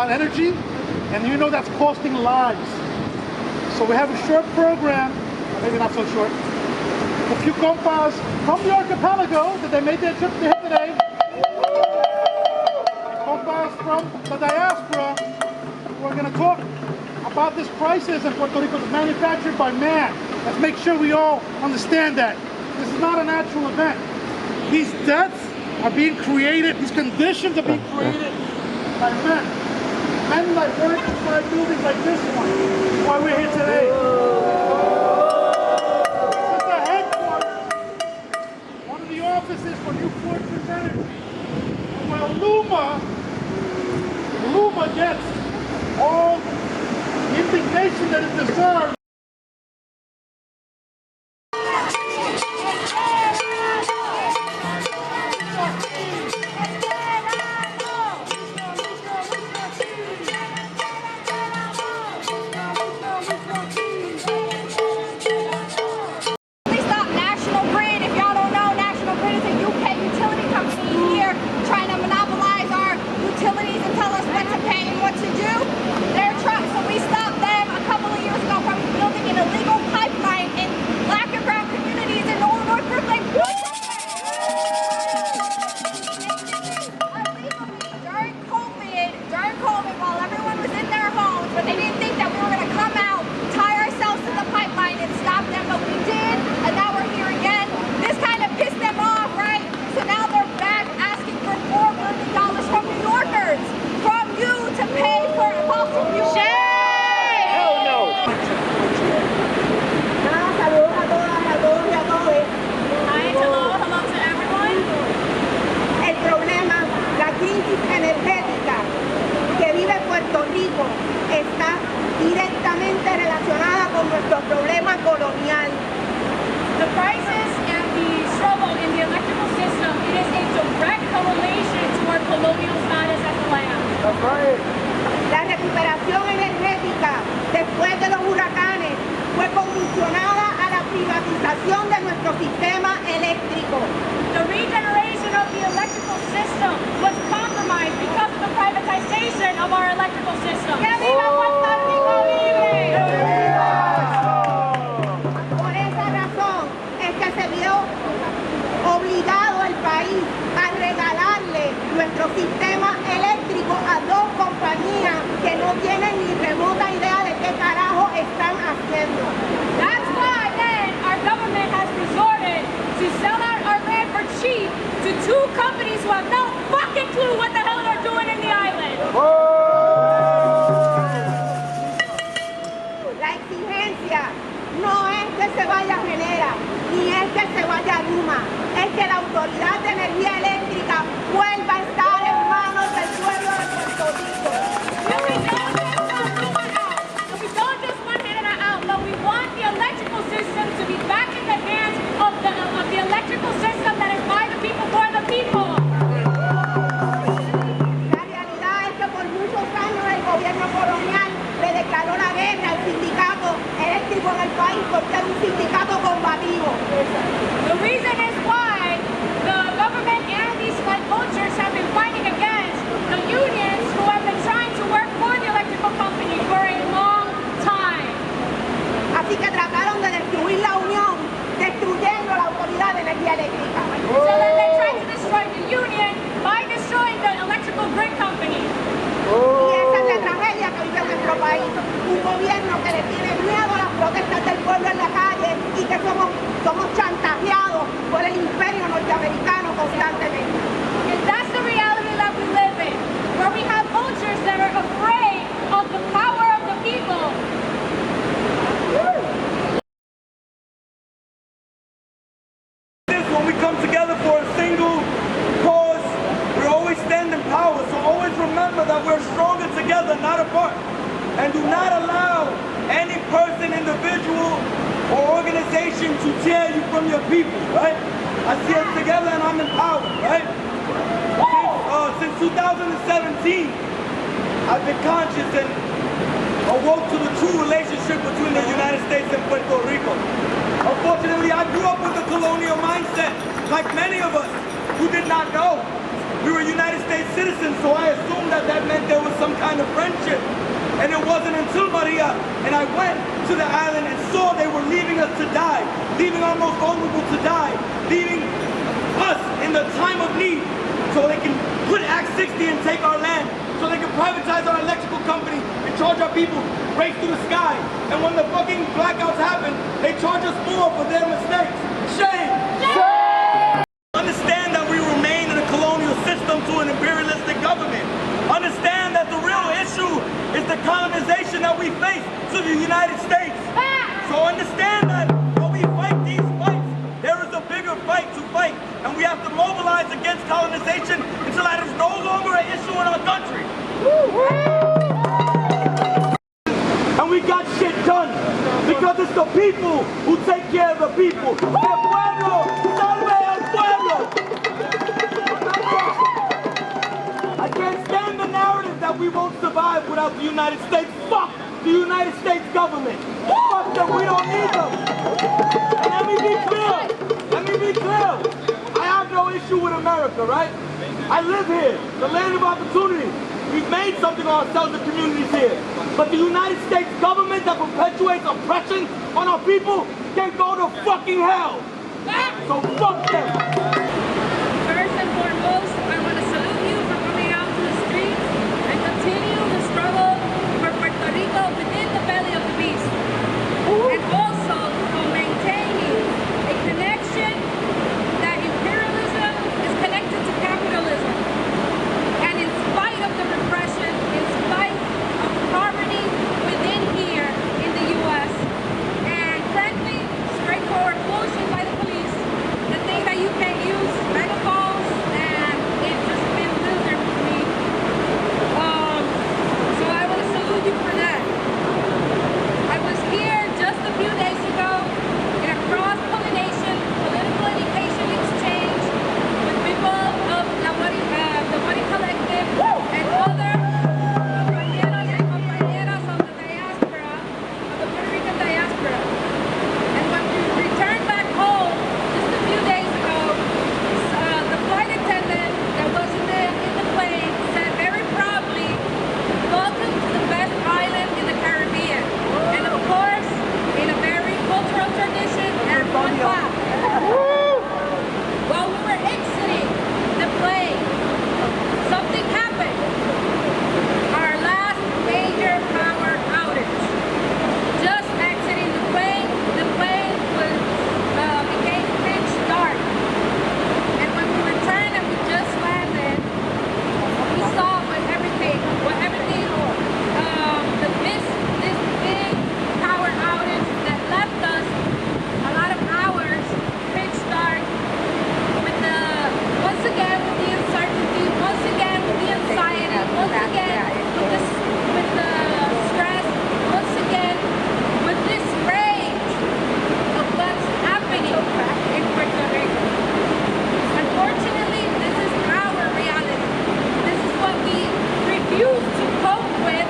without energy, and you know that's costing lives. So we have a short program, maybe not so short. A few compas from the archipelago that they made their trip to here today. Compas from the diaspora. We're going to talk about this crisis in Puerto Rico that's manufactured by man. Let's make sure we all understand that. This is not a natural event. These deaths are being created, these conditions are being created by men. Men that work inside buildings like this one. That's why we're here today. This is the headquarters, one of the offices for New Fortress Energy. And while Luma gets all the indignation that it deserves, energética que vive Puerto Rico está directamente relacionada con nuestro problema colonial. The crisis and the struggle in the electrical system, it is a direct correlation to our colonial status as a land. La recuperación energética después de los huracanes fue condicionada a la privatización de nuestro sistema eléctrico. The regeneration of the electrical system was compromised because of the privatization of our electrical system. ¡Que viva Puerto Rico libre! Por esa razón es que se vio obligado el país a regalarle nuestro sistema eléctrico a dos compañías que no tienen ni remota idea de qué carajo están haciendo. That's why then our government has resorted to sell out our land for cheap to two companies who have no fucking clue what the hell they're doing in the island. La exigencia no es que se vaya a Genera, ni es que se vaya a Luma, es que la Autoridad de Energía Eléctrica vuelva a estar en manos del pueblo de Puerto Rico. We don't just want Genera out, but we want the electrical system to be back in the hands of the electrical system that is by the people, for the people. La realidad es que por muchos años el gobierno colonial le declaró la guerra al sindicato eléctrico en el país porque es un sindicato combativo. The reason is why the government and these like vultures have been fighting against the unions who have been trying to work for the electrical company for a long time. Así que trataron de destruir la unión, destruyendo la Autoridad de Energía Eléctrica. So then they tried to destroy the union by destroying the electrical grid company. Y esa es la tragedia que vive nuestro país. Un gobierno que le tiene miedo a las protestas del pueblo en la calle y que somos chantajeados por el imperio norteamericano constantemente. And that's the reality that we live in, where we have vultures that are afraid of the power of the people. When we come together for a single cause, we always stand in power. So always remember that we're stronger together, not apart. And do not allow any person, individual, or organization to tear you from your people, right? I see us together and I'm empowered, right? Since 2017, I've been conscious and awoke to the true relationship between the United States and Puerto Rico. Unfortunately, I grew up with a colonial mindset, like many of us who did not know we were United States citizens, so I assumed that that meant there was some kind of friendship. And it wasn't until Maria and I went to the island and saw they were leaving us to die, leaving our most vulnerable to die, leaving us in the time of need so they can put Act 60 and take our land, so they can privatize our electrical company and charge our people right through the sky. And when the fucking blackouts happen, they charge us more for their mistakes. Shame! Shame! Understand that we remain in a colonial system to an imperialistic government. Understand that the real issue is the colonization that we face to the United States. So understand that when we fight these fights, there is a bigger fight to fight, and we have to mobilize against colonization until that is no longer an issue in our country. And we got shit done because it's the people who take care of the people. El pueblo, salve al pueblo. I can't stand the narrative that we won't survive without the United States. Fuck the United States government. Fuck them, we don't need them. And let me be clear. I have no issue with America, right? I live here, the land of opportunity. We've made something of ourselves, the communities here. But the United States government that perpetuates oppression on our people can go to fucking hell. So fuck them. First and foremost, I want to salute you for coming out to the streets and continue the struggle for Puerto Rico within the belly of the beast. And also for maintaining a connection that imperialism is connected to capitalism. And in spite of the repression, in spite of poverty within here in the U.S., and frankly, straightforward bullshit by the police, the thing that you can't use megaphones, and it's just been loser for me. So I want to salute you for that. I was here just a few days ago in a cross-pollination political education exchange with people of the Body Collective and other compañeros and compañeras of the diaspora, of the Puerto Rican diaspora. And when we returned back home just a few days ago, the flight attendant that was in the plane said very proudly, "Welcome to the best island in the Caribbean." And of course, in a very cultural tradition, everyone clapped. While we were exiting the plane, something happened. Our last major power outage. Just exiting the plane was became pitch dark. And when we returned and we just landed, we saw this big power outage that left us a lot of hours pitch dark once again with the uncertainty, once again with the anxiety, once again with the stress, once again with this rage of what's happening in Puerto Rico. Unfortunately, this is our reality. This is what we refuse to cope with,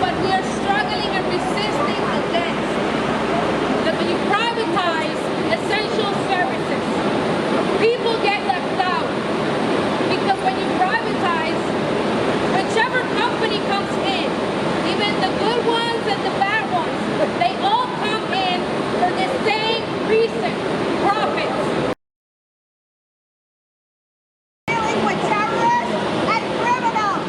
but we are struggling and resisting against. That when you privatize essential services, people get left out. Because when you privatize, whichever company comes in, even the good ones and the bad ones, they all come in for the same reason: profits. Dealing with terrorists and criminals.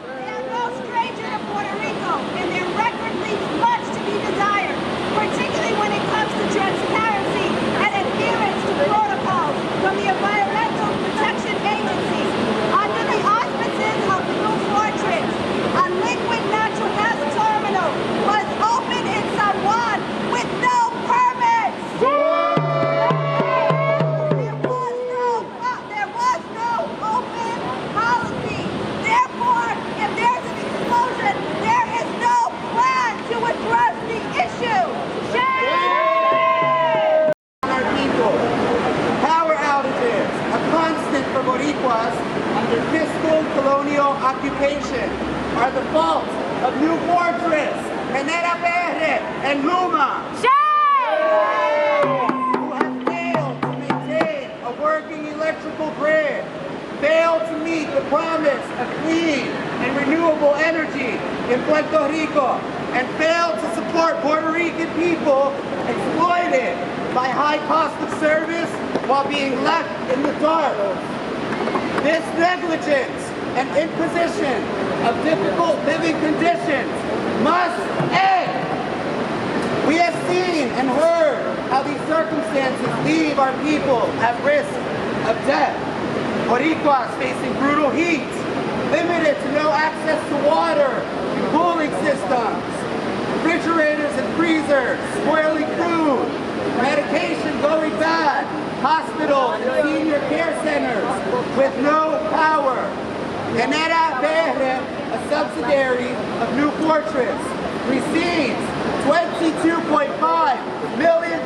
They are no stranger to Puerto Rico, and their record leaves much to be desired, particularly when it comes to transparency and adherence to protocols from the environmental protection agencies. Under the auspices of Blue Fortress, a liquid natural gas terminal was opened in San Juan with no permits. There was no open policy. Therefore, if there's an explosion, there is no plan to address the issue. Our people. Power outages, a constant for Boricuas under fiscal colonial occupation, are the fault of New Fortress, Genera PR, and Luma, who have failed to maintain promise of clean and renewable energy in Puerto Rico and failed to support Puerto Rican people exploited by high cost of service while being left in the dark. This negligence and imposition of difficult living conditions must end. We have seen and heard how these circumstances leave our people at risk of death. Boricuas facing brutal heat, limited to no access to water and cooling systems, refrigerators and freezers, spoiling food, medication going bad, hospitals and senior care centers with no power. Genera PR, a subsidiary of New Fortress, receives $22.5 million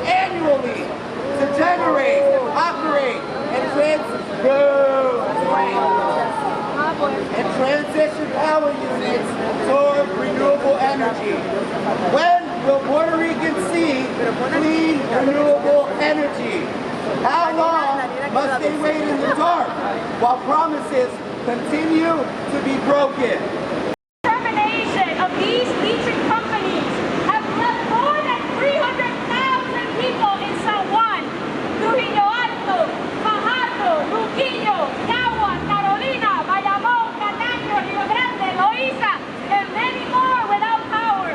annually to generate, operate, and transition power units toward renewable energy. When will Puerto Ricans see clean, renewable energy? How long must they wait in the dark while promises continue to be broken? Termination of these leaching companies have left more than 300,000 people in San Juan, Trujillo Alto, Fajardo, Luquillo, Caguas, Carolina, Bayamón, Cataño, Rio Grande, Loíza, and many more without power.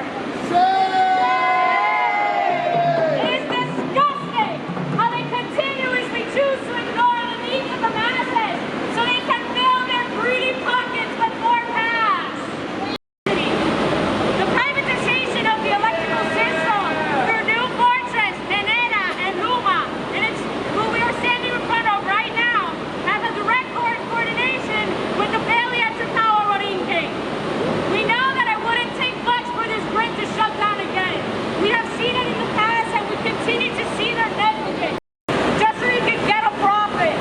It's disgusting how they continuously choose to ignore the needs of the masses so they can fill their greedy pockets with more cash. The privatization of the electrical system through New Fortress, Genera, and Luma, and it's who we are standing in front of right now, has a direct coordination with the failure to power Borinquen. We know that it wouldn't take much for this grid to shut down again. We have seen it in the past and we continue to see their negligence, just so they can get a profit.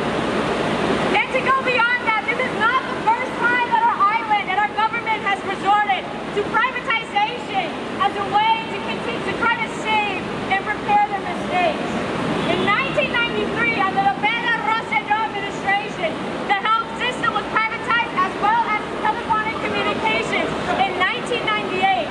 And to go beyond that, this is not the first time that our island and our government has resorted to privatization as a way to continue to try to save and repair their mistakes. In 1993, under the Vera Rosselló administration, the health system was privatized as well as telephonic communications in 1998.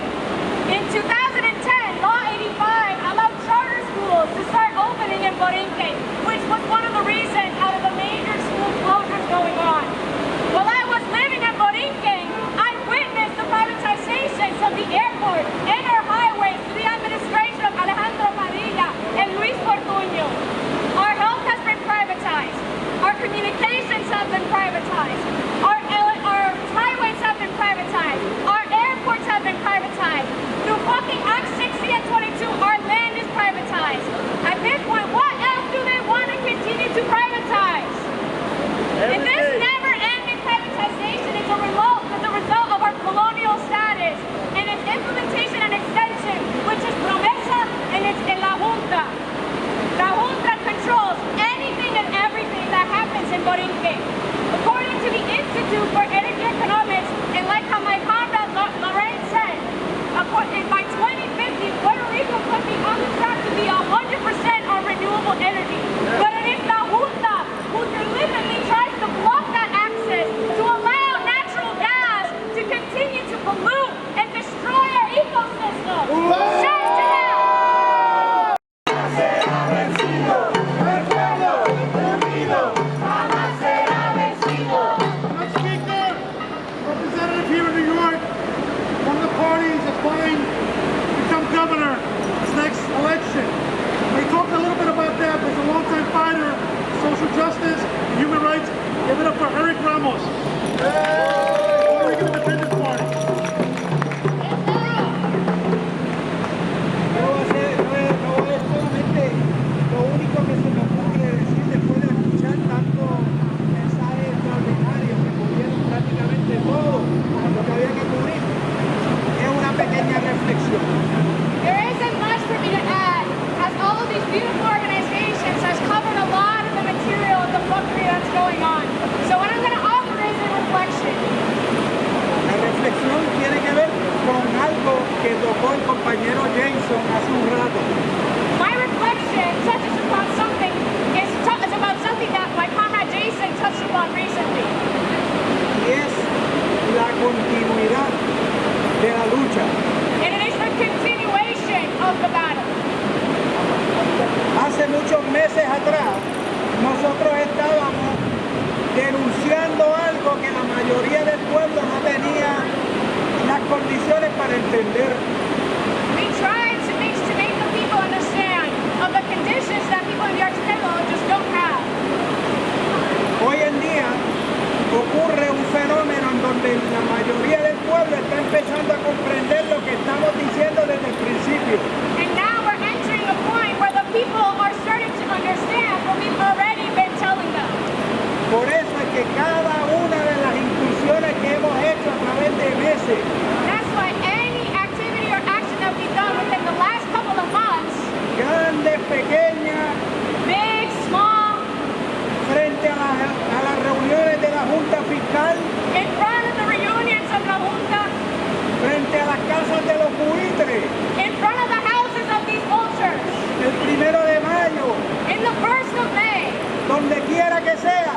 In 2010, Law 85 allowed charter schools to start opening in Borinquen, which was one of the reasons out of the major school closures going on. While I was living in Borinquen, I witnessed the privatizations of the airport and our highways to the administration of Alejandro Padilla and Luis Portuño. Our health has been privatized. Our communications have been privatized. Our highways have been privatized. Our airports have been privatized. Through fucking Act 60 and 22, our land is privatized. At this point, what else do they want to continue to privatize? And this never-ending privatization is a result of our colonial status and its implementation and extension, which is Promesa and it's en la Junta. La Junta controls anything and everything that happens in Borinquen. According to the Institute for Energy Economics, and like how my comrade Lorraine said, by 2050, Puerto Rico could be on the track to be 100% on renewable energy. But it is La Junta who deliberately tries to block that access to allow natural gas to continue to pollute and destroy our ecosystem. Shut it down! Representative here in New York, one of the parties applying to become governor this next election. We talked a little bit about that. There's a longtime fighter, social justice, and human rights. Give it up for Eric Ramos. Puerto Rican Independence Party. Lo único que se me ocurre decir después de escuchar tanto mensajes extraordinarios que cubrieron prácticamente todo lo que había que cubrir, es una pequeña reflexión. There isn't much for me to add, as all of these beautiful organizations has covered a lot of the material of the fuckery that's going on. So what I'm going to offer is a reflection. La reflexión tiene que ver con algo que tocó el compañero Jason hace un rato. My reflection touches upon something, is about something that my comrade Jason touched upon recently. lucha. And it is the continuation of the battle. Hace muchos meses atrás, nosotros estábamos denunciando algo que la mayoría del pueblo no tenía las condiciones para entender. We tried to make the people understand of the conditions that people in the archipelago just don't have. Hoy en día ocurre un fenómeno en donde la mayoría del pueblo está empezando a comprender lo que estamos diciendo desde el principio. And now we're entering a point where the people are starting to understand what we've already been telling them. Por eso es que cada una de las incursiones que hemos hecho a través de meses, That's why any activity or action that we've done within the last couple of months, grandes, pequeñas, big, small, frente a las reuniones de la Junta Fiscal, in front of the reunions of la Junta, frente a las casas de los buitres, in front of the houses of these vultures, el 1 de mayo, in the 1st of May, donde quiera que sea,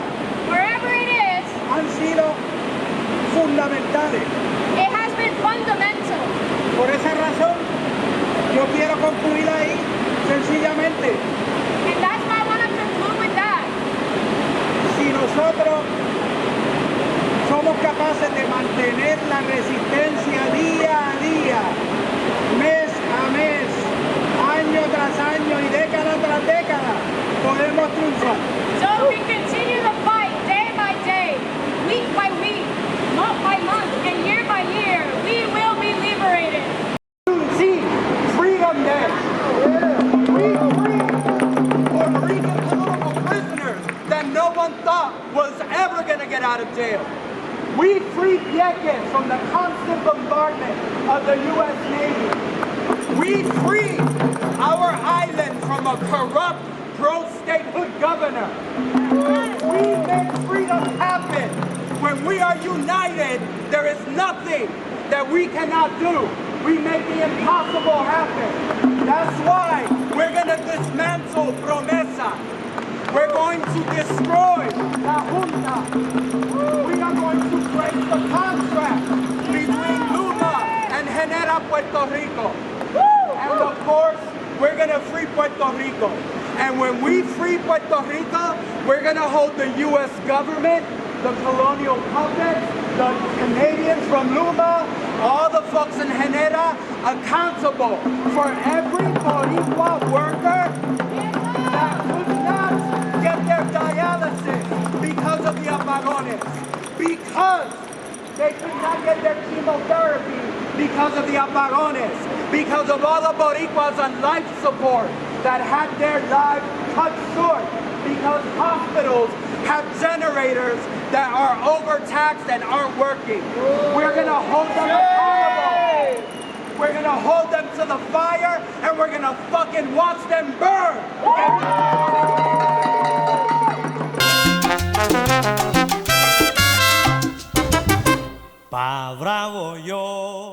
wherever it is, han sido fundamentales. it has been fundamental. Por esa razón, yo quiero concluir ahí, sencillamente, And that's why I want to conclude with that. si nosotros somos capaces de mantener la resistencia día a día, mes a mes, año tras año y década tras década, podemos triunfar. So if we continue the fight day by day, week by week, month by month, and year by year, we will be liberated. Sí, Freedom Day. We free Puerto Rican political prisoners that no one thought was ever going to get out of jail. We freed Vieques from the constant bombardment of the U.S. Navy. We freed our island from a corrupt pro-statehood governor. We make freedom happen. When we are united, there is nothing that we cannot do. We make the impossible happen. That's why we're going to dismantle Promesa. We're going to destroy La Junta. We are going to break the contract between Luma and Genera Puerto Rico. And of course, we're going to free Puerto Rico. And when we free Puerto Rico, we're going to hold the U.S. government, the colonial puppets, the Canadians from Luma, all the folks in Genera accountable for every Boricua worker that could not get their dialysis because of the apagones, because they could not get their chemotherapy because of the apagones, because of all the Boricuas on life support that had their lives cut short, because hospitals have generators that are overtaxed and aren't working. We're going to hold them accountable. We're going to hold them to the fire, and we're going to fucking watch them burn. Pa' bravo yo.